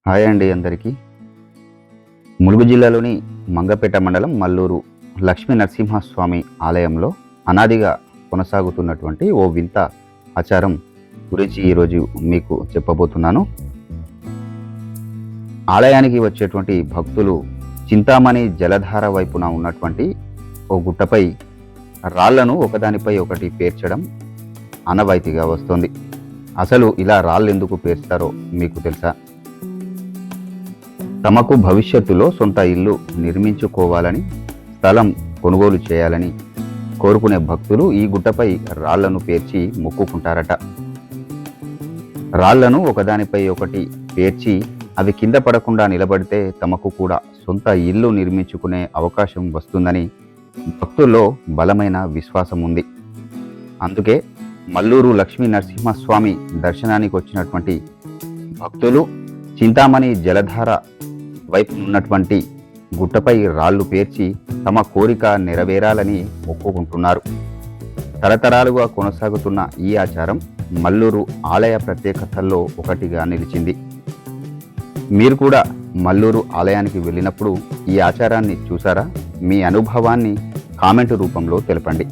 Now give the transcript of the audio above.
Hi అండి అందరికీ. ములుగు జిల్లాలోని మంగపేట మండలం మల్లూరు లక్ష్మీ నరసింహస్వామి ఆలయంలో అనాదిగా కొనసాగుతున్నటువంటి ఓ వింత ఆచారం గురించి ఈరోజు మీకు చెప్పబోతున్నాను. ఆలయానికి వచ్చేటువంటి భక్తులు చింతామణి జలధార వైపున ఉన్నటువంటి ఓ గుట్టపై రాళ్లను ఒకదానిపై ఒకటి పేర్చడం ఆనవాయితీగా వస్తోంది. అసలు ఇలా రాళ్ళు ఎందుకు పేర్చారో మీకు తెలుసా? తమకు భవిష్యత్తులో సొంత ఇల్లు నిర్మించుకోవాలని, స్థలం కొనుగోలు చేయాలని కోరుకునే భక్తులు ఈ గుట్టపై రాళ్లను పేర్చి మొక్కుకుంటారట. రాళ్లను ఒకదానిపై ఒకటి పేర్చి అవి కింద పడకుండా నిలబడితే తమకు కూడా సొంత ఇల్లు నిర్మించుకునే అవకాశం వస్తుందని భక్తుల్లో బలమైన విశ్వాసం ఉంది. అందుకే మల్లూరు లక్ష్మీ నరసింహస్వామి దర్శనానికి వచ్చినటువంటి భక్తులు చింతామణి జలధార వైపు ఉన్నటువంటి గుట్టపై రాళ్లు పేర్చి తమ కోరిక నెరవేరాలని మొక్కుకుంటున్నారు. తరతరాలుగా కొనసాగుతున్న ఈ ఆచారం మల్లూరు ఆలయ ప్రత్యేకతల్లో ఒకటిగా నిలిచింది. మీరు కూడా మల్లూరు ఆలయానికి వెళ్ళినప్పుడు ఈ ఆచారాన్ని చూసారా? మీ అనుభవాన్ని కామెంటు రూపంలో తెలపండి.